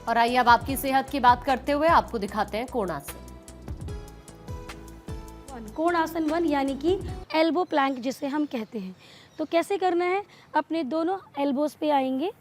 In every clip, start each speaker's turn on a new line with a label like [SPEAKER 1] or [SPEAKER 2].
[SPEAKER 1] और आइए अब आपकी सेहत की बात करते हुए आपको दिखाते हैं कोणासन।
[SPEAKER 2] कोणासन 1 यानी कि एल्बो प्लैंक जिसे हम कहते हैं। तो कैसे करना है, अपने दोनों एल्बोज पे आएंगे,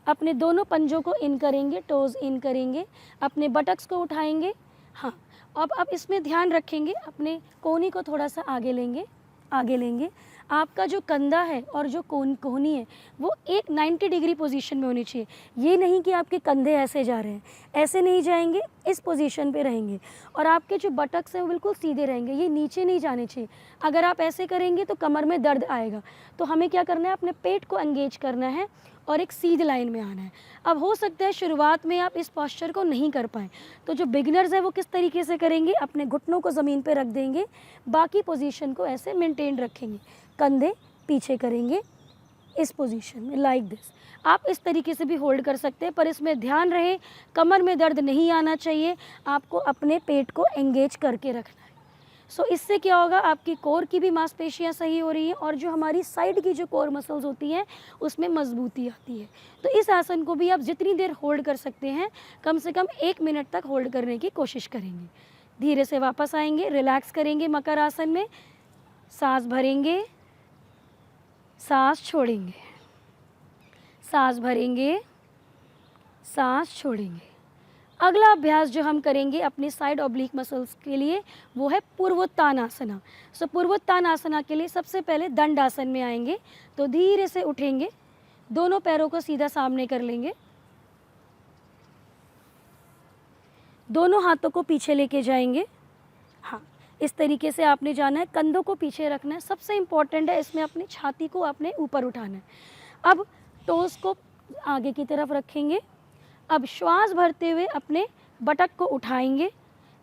[SPEAKER 2] अपने दोनों पंजों को इन करेंगे, टोज इन करेंगे, अपने बटक्स को उठाएंगे। हाँ, अब इसमें ध्यान रखेंगे, अपने कोहनी को थोड़ा सा आगे लेंगे। आपका जो कंधा है और जो कोहनी है वो एक 90 डिग्री पोजीशन में होनी चाहिए। ये नहीं कि आपके कंधे ऐसे जा रहे हैं, ऐसे नहीं जाएंगे, इस पोजीशन पे रहेंगे। और आपके जो बटक्स हैं वो बिल्कुल सीधे रहेंगे, ये नीचे नहीं जाने चाहिए। अगर आप ऐसे करेंगे तो कमर में दर्द आएगा। तो हमें क्या करना है, अपने पेट को एंगेज करना है और एक सीधी लाइन में आना है। अब हो सकता है शुरुआत में आप इस पोस्चर को नहीं कर पाएँ, तो जो बिगिनर्स है वो किस तरीके से करेंगे, अपने घुटनों को ज़मीन पे रख देंगे, बाकी पोजीशन को ऐसे मेंटेन रखेंगे, कंधे पीछे करेंगे इस पोजीशन में, लाइक दिस। आप इस तरीके से भी होल्ड कर सकते हैं, पर इसमें ध्यान रहे कमर में दर्द नहीं आना चाहिए, आपको अपने पेट को एंगेज करके रखना है। सो इससे क्या होगा, आपकी कोर की भी मांसपेशियां सही हो रही हैं और जो हमारी साइड की जो कोर मसल्स होती हैं उसमें मजबूती आती है। तो इस आसन को भी आप जितनी देर होल्ड कर सकते हैं, कम से कम 1 मिनट तक होल्ड करने की कोशिश करेंगे। धीरे से वापस आएंगे, रिलैक्स करेंगे मकर आसन में, सांस भरेंगे, सांस छोड़ेंगे, सांस भरेंगे, सांस छोड़ेंगे। अगला अभ्यास जो हम करेंगे अपनी साइड ऑब्लिक मसल्स के लिए वो है पूर्वोत्तानासना। सो पूर्वोत्तानासना के लिए सबसे पहले दंडासन में आएंगे। तो धीरे से उठेंगे, दोनों पैरों को सीधा सामने कर लेंगे, दोनों हाथों को पीछे लेके जाएंगे। हाँ, इस तरीके से आपने जाना है, कंधों को पीछे रखना है। सबसे इम्पॉर्टेंट है इसमें अपनी छाती को आपने ऊपर उठाना है। अब टोस को आगे की तरफ रखेंगे। अब श्वास भरते हुए अपने बटक को उठाएंगे।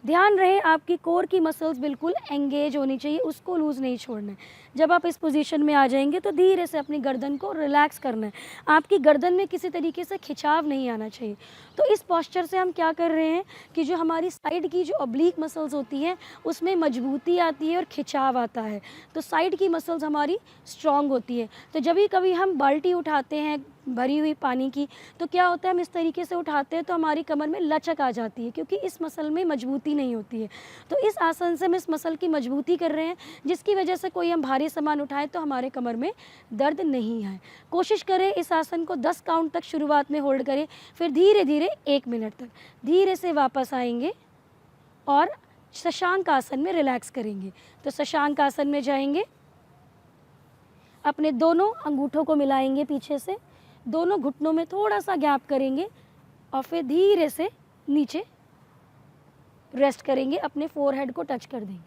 [SPEAKER 2] ध्यान रहे आपकी कोर की मसल्स बिल्कुल एंगेज होनी चाहिए, उसको लूज़ नहीं छोड़ना है। जब आप इस पोजीशन में आ जाएंगे तो धीरे से अपनी गर्दन को रिलैक्स करना है। आपकी गर्दन में किसी तरीके से खिंचाव नहीं आना चाहिए। तो इस पोस्चर से हम क्या कर रहे हैं कि जो हमारी साइड की जो ऑब्लिक मसल्स होती हैं उसमें मजबूती आती है और खिंचाव आता है। तो साइड की मसल्स हमारी स्ट्रॉन्ग होती है। तो जब भी कभी हम बाल्टी उठाते हैं भरी हुई पानी की, तो क्या होता है, हम इस तरीके से उठाते हैं तो हमारी कमर में लचक आ जाती है, क्योंकि इस मसल में मजबूती नहीं होती है। तो इस आसन से हम इस मसल की मजबूती कर रहे हैं, जिसकी वजह से कोई हम भारी सामान उठाएं तो हमारे कमर में दर्द नहीं आए। कोशिश करें इस आसन को 10 काउंट तक शुरुआत में होल्ड करें, फिर धीरे धीरे 1 मिनट तक। धीरे से वापस आएंगे और शशांक आसन में रिलैक्स करेंगे। तो शशांक आसन में जाएंगे, अपने दोनों अंगूठों को मिलाएंगे पीछे से, दोनों घुटनों में थोड़ा सा गैप करेंगे और फिर धीरे से नीचे रेस्ट करेंगे, अपने फोरहेड को टच कर देंगे।